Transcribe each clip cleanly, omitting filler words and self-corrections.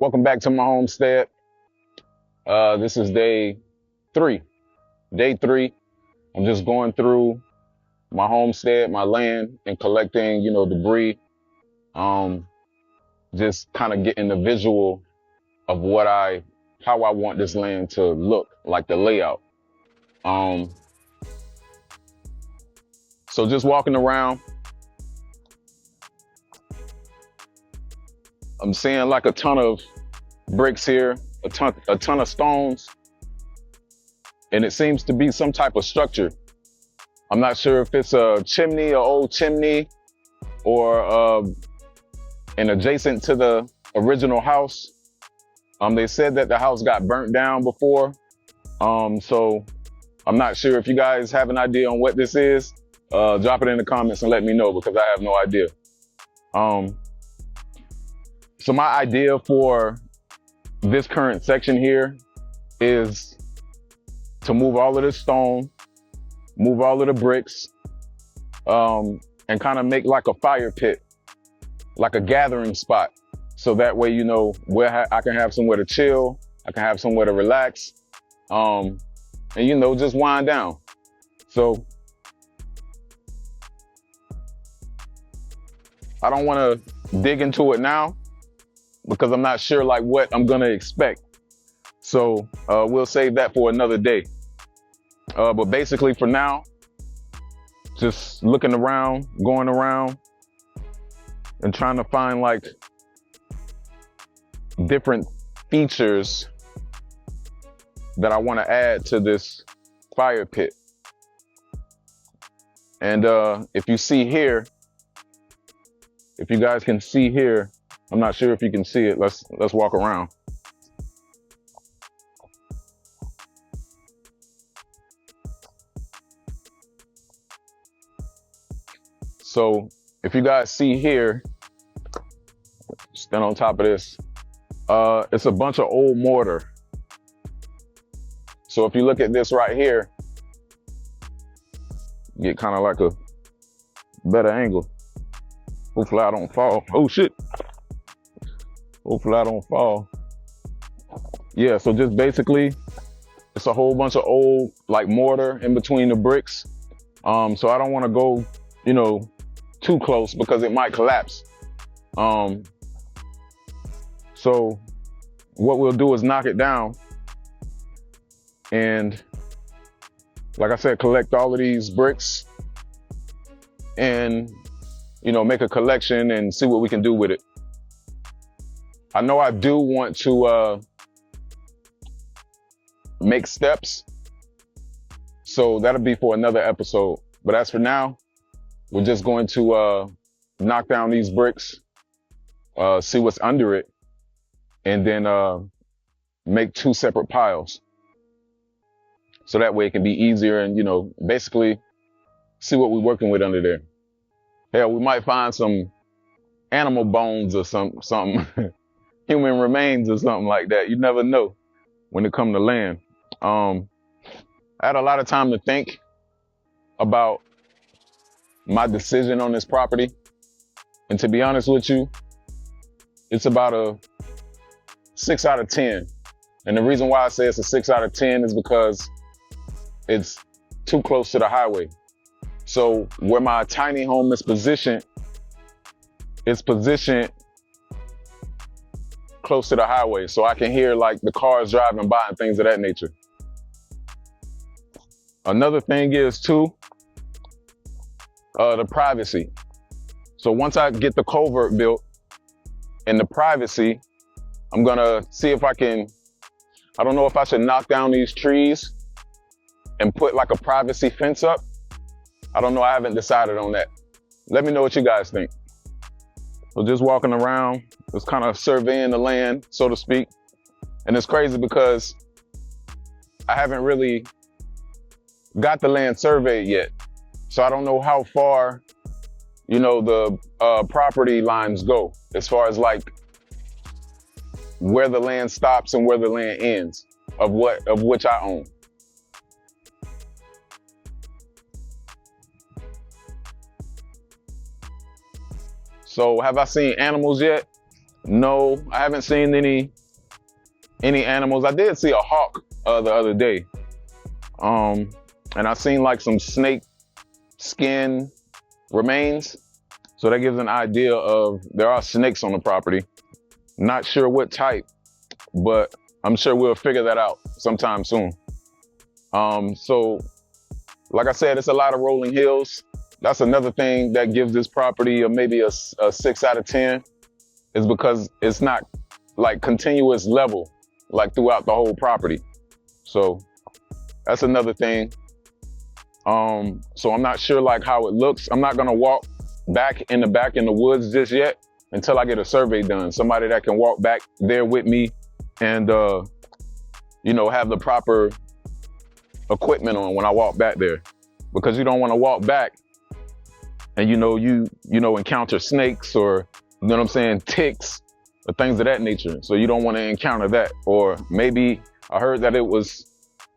Welcome back to my homestead. This is day three. Day three. I'm just going through my homestead, my land, and collecting, debris. Just kind of getting the visual of how I want this land to look, like the layout. So just walking around, I'm seeing like a ton of bricks here, a ton of stones, and it seems to be some type of structure. I'm not sure if it's a chimney, an old chimney, or an adjacent to the original house. They said that the house got burnt down before, so I'm not sure if you guys have an idea on what this is. Drop it in the comments and let me know, because I have no idea. So my idea for this current section here is to move all of this stone, move all of the bricks, and kind of make like a fire pit, like a gathering spot. So that way, where I can have somewhere to chill, I can have somewhere to relax, and just wind down. So I don't want to dig into it now, because I'm not sure like what I'm gonna expect. So we'll save that for another day. But basically for now, just looking around, going around, and trying to find like different features that I want to add to this fire pit. And if you see here, if you guys can see here, I'm not sure if you can see it. Let's walk around. So if you guys see here, stand on top of this, it's a bunch of old mortar. So if you look at this right here, you get kind of like a better angle. Hopefully I don't fall. Oh shit. Hopefully I don't fall. Yeah, so just basically, it's a whole bunch of old like mortar in between the bricks. So I don't want to go, too close, because it might collapse. So what we'll do is knock it down, and like I said, collect all of these bricks and, make a collection and see what we can do with it. I know I do want to make steps, so that'll be for another episode. But as for now, we're just going to knock down these bricks, see what's under it, and then make two separate piles. So that way it can be easier and, basically see what we're working with under there. Hell, we might find some animal bones or something. Human remains or something like that. You never know when it comes to land. I had a lot of time to think about my decision on this property. And to be honest with you, it's about a 6 out of 10. And the reason why I say it's a 6 out of 10 is because it's too close to the highway. So where my tiny home is positioned, it's positioned close to the highway, so I can hear like the cars driving by and things of that nature. Another thing is too, the privacy. So once I get the culvert built and the privacy, I'm gonna see if I don't know if I should knock down these trees and put like a privacy fence up. I don't know, I haven't decided on that. Let me know what you guys think. So just walking around, just kind of surveying the land, so to speak. And it's crazy because I haven't really got the land surveyed yet. So I don't know how far, the property lines go, as far as like where the land stops and where the land ends of which I own. So have I seen animals yet? No, I haven't seen any animals. I did see a hawk the other day. And I seen like some snake skin remains. So that gives an idea of there are snakes on the property. Not sure what type, but I'm sure we'll figure that out sometime soon. So like I said, it's a lot of rolling hills. That's another thing that gives this property maybe a 6 out of 10, is because it's not like continuous level like throughout the whole property. So that's another thing. So I'm not sure like how it looks. I'm not gonna walk back in the woods just yet until I get a survey done. Somebody that can walk back there with me and have the proper equipment on when I walk back there, because you don't want to walk back and you encounter snakes or ticks or things of that nature. So you don't want to encounter that. Or maybe I heard that it was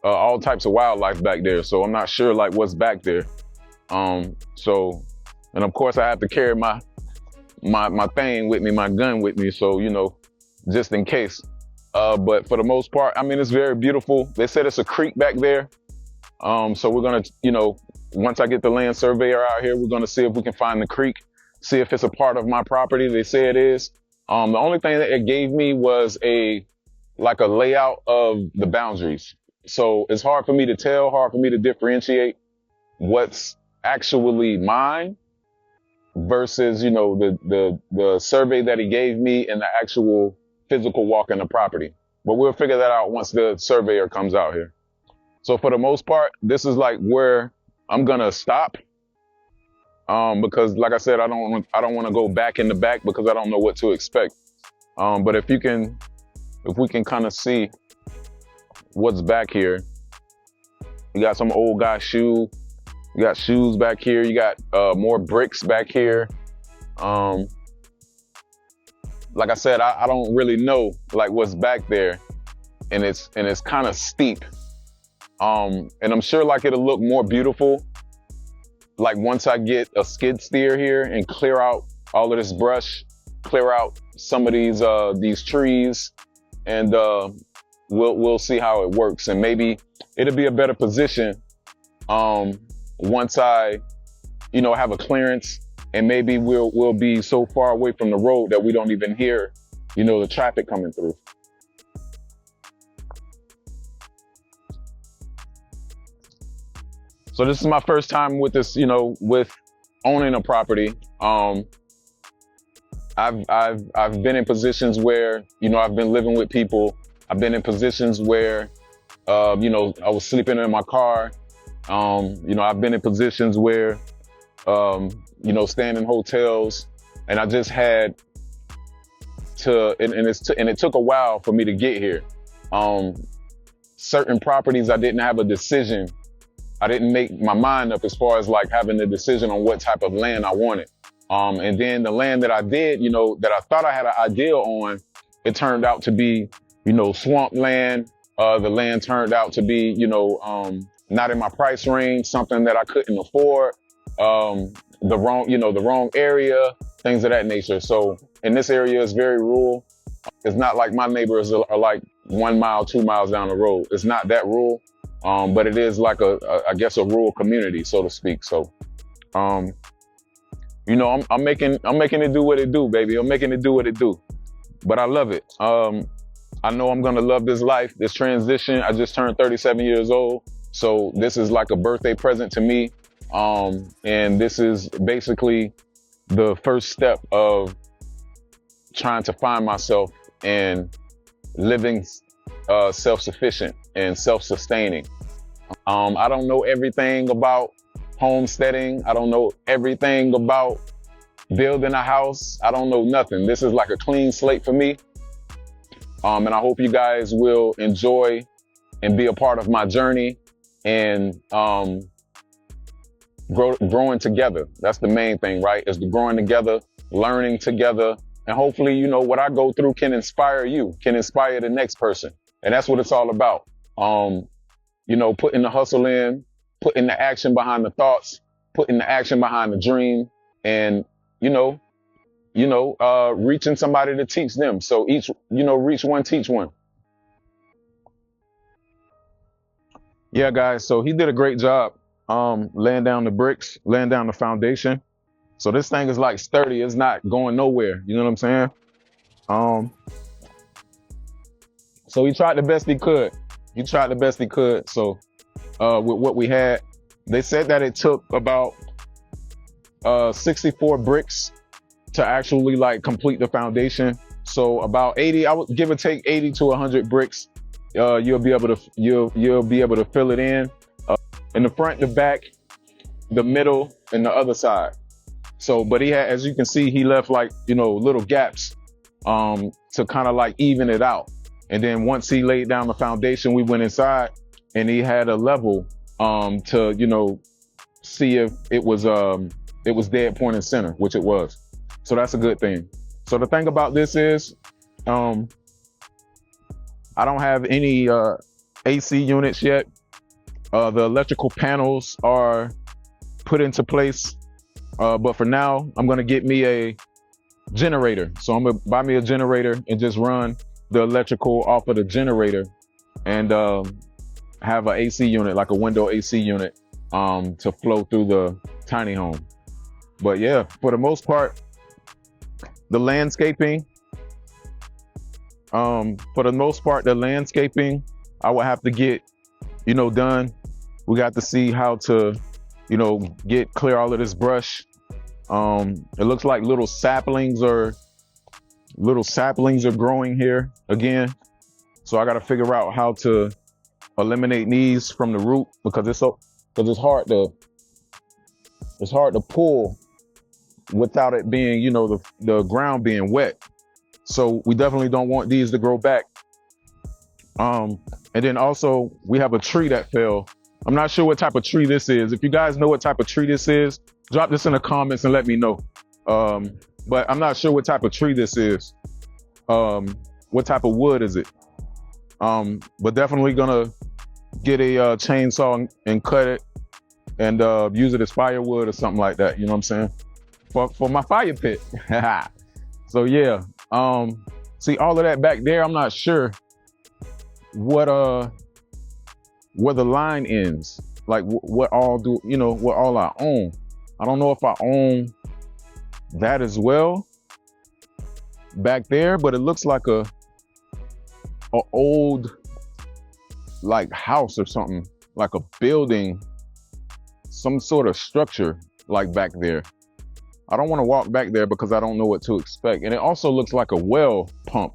all types of wildlife back there, so I'm not sure like what's back there. So, and of course I have to carry my thing with me, my gun with me, so just in case. But for the most part, I mean, it's very beautiful. They said it's a creek back there. So we're gonna, once I get the land surveyor out here, we're gonna see if we can find the creek, see if it's a part of my property. They say it is. The only thing that it gave me was a layout of the boundaries. So it's hard for me to tell, hard for me to differentiate what's actually mine versus, the survey that he gave me and the actual physical walk in the property. But we'll figure that out once the surveyor comes out here. So for the most part, this is like where I'm gonna stop. Because like I said, I don't want to go back in the back because I don't know what to expect. But if we can kind of see what's back here, you got some old guy shoe. You got shoes back here. You got more bricks back here. Like I said, I don't really know like what's back there, and it's kind of steep. And I'm sure like it'll look more beautiful like once I get a skid steer here and clear out all of this brush, clear out some of these trees, and we'll see how it works. And maybe it'll be a better position once I have a clearance, and maybe we'll be so far away from the road that we don't even hear the traffic coming through. So this is my first time with this, with owning a property. I've been in positions where, I've been living with people. I've been in positions where, I was sleeping in my car. I've been in positions where, staying in hotels, and I just had to, and it took a while for me to get here. Certain properties I didn't have a decision. I didn't make my mind up as far as like having the decision on what type of land I wanted. And then the land that I did, that I thought I had an idea on, it turned out to be, swamp land. The land turned out to be, not in my price range, something that I couldn't afford, the wrong area, things of that nature. So, and this area is very rural. It's not like my neighbors are like 1 mile, 2 miles down the road. It's not that rural. But it is like I guess a rural community, so to speak. So, I'm making it do what it do, baby. I'm making it do what it do. But I love it. I know I'm gonna love this life, this transition. I just turned 37 years old. So this is like a birthday present to me. And this is basically the first step of trying to find myself and living self-sufficient and self-sustaining. I don't know everything about homesteading. I don't know everything about building a house. I don't know nothing. This is like a clean slate for me. And I hope you guys will enjoy and be a part of my journey and growing together. That's the main thing, right? Is the growing together, learning together. And hopefully, what I go through can inspire you, can inspire the next person. And that's what it's all about. Putting the hustle in, putting the action behind the thoughts, putting the action behind the dream, and, reaching somebody to teach them. So each, reach one, teach one. Yeah, guys. So he did a great job, laying down the bricks, laying down the foundation. So this thing is like sturdy. It's not going nowhere. You know what I'm saying? So he tried the best he could. So, with what we had, they said that it took about 64 bricks to actually like complete the foundation. So about 80, I would give or take 80 to 100 bricks. You'll be able to fill it in the front, the back, the middle, and the other side. So, but he had, as you can see, he left like, little gaps, to kind of like even it out. And then once he laid down the foundation, we went inside and he had a level, to, see if it was dead point and center, which it was. So that's a good thing. So the thing about this is, I don't have any, AC units yet. The electrical panels are put into place. But for now, I'm going to get me a generator. So I'm going to buy me a generator and just run the electrical off of the generator and have an AC unit, like a window AC unit, to flow through the tiny home. But yeah, for the most part, the landscaping, I will have to get, done. We got to see how to, clear all of this brush. It looks like little saplings are growing here again. So I got to figure out how to eliminate these from the root because it's hard to pull without it being, the ground being wet. So we definitely don't want these to grow back. And then also we have a tree that fell. I'm not sure what type of tree this is. If you guys know what type of tree this is, drop this in the comments and let me know. But I'm not sure what type of tree this is. What type of wood is it? But definitely gonna get a chainsaw and cut it and use it as firewood or something like that. You know what I'm saying? For my fire pit. So yeah. See all of that back there. I'm not sure where the line ends. Like what all I own. I don't know if I own that as well back there, but it looks like a old like house or something, like a building, some sort of structure like back there. I don't want to walk back there because I don't know what to expect. And it also looks like a well pump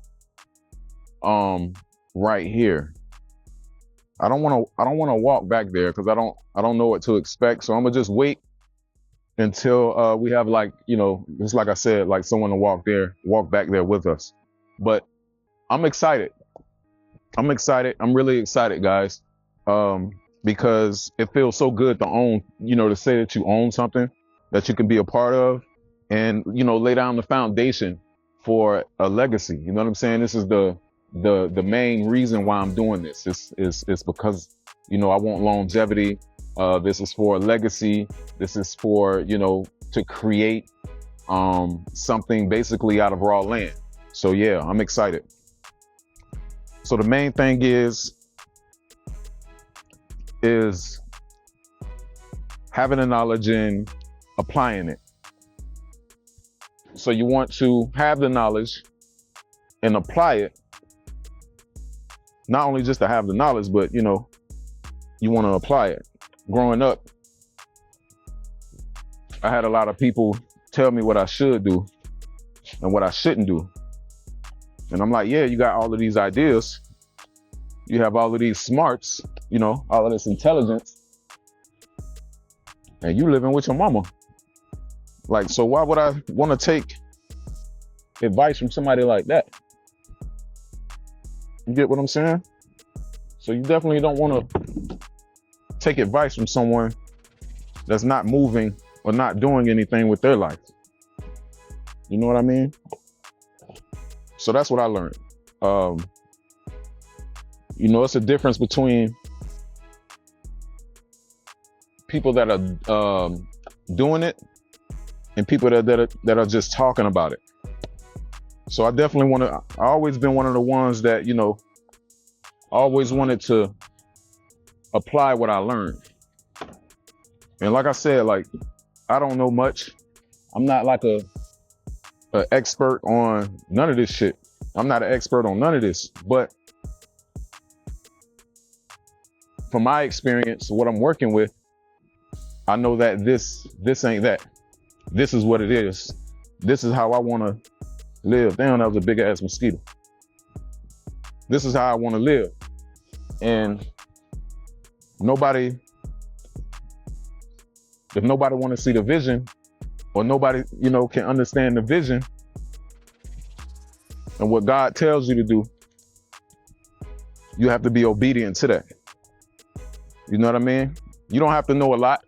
right here. I don't want to walk back there because I don't know what to expect. So I'm gonna just wait until we have like, just like I said, like someone to walk back there with us. But I'm excited. I'm really excited, guys. Because it feels so good to own, to say that you own something that you can be a part of and, lay down the foundation for a legacy. You know what I'm saying? This is the main reason why I'm doing this. It's because, I want longevity. This is for a legacy. This is for, to create something basically out of raw land. So yeah, I'm excited. So the main thing is having the knowledge and applying it. So you want to have the knowledge and apply it. Not only just to have the knowledge, but you want to apply it. Growing up, I had a lot of people tell me what I should do and what I shouldn't do. And I'm like, yeah, you got all of these ideas. You have all of these smarts, all of this intelligence. And you living with your mama. Like, so why would I want to take advice from somebody like that? You get what I'm saying? So you definitely don't want to take advice from someone that's not moving or not doing anything with their life. You know what I mean? So that's what I learned. It's a difference between people that are doing it and people that are just talking about it. So I definitely I always been one of the ones that, always wanted to apply what I learned. And like I said, like, I don't know much. I'm not like a expert on none of this shit. I'm not an expert on none of this, but from my experience, what I'm working with, I know that this ain't that. This is what it is. This is how I want to live. Damn, that was a big ass mosquito. This is how I want to live. And if nobody want to see the vision, or nobody, can understand the vision and what God tells you to do, you have to be obedient to that. You know what I mean? You don't have to know a lot.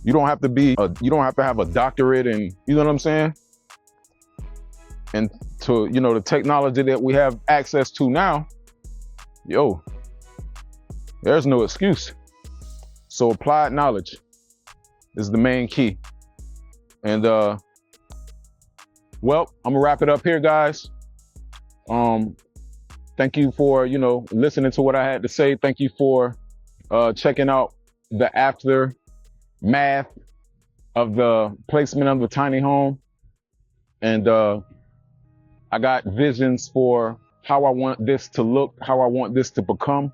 You don't have to have a doctorate, and you know what I'm saying? And to, the technology that we have access to now, there's no excuse. So applied knowledge is the main key. And well, I'm gonna wrap it up here, guys. Thank you for, listening to what I had to say. Thank you for checking out the aftermath of the placement of the tiny home. And I got visions for how I want this to look, how I want this to become.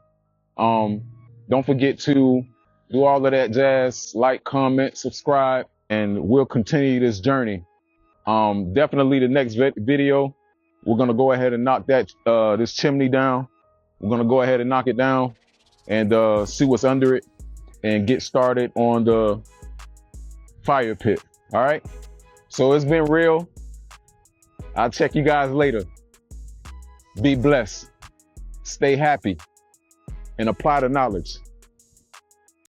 Don't forget to do all of that jazz, like, comment, subscribe, and we'll continue this journey. Definitely the next video, we're gonna go ahead and knock this chimney down. We're gonna go ahead and knock it down and see what's under it and get started on the fire pit. All right. So it's been real. I'll check you guys later. Be blessed, stay happy, and apply the knowledge.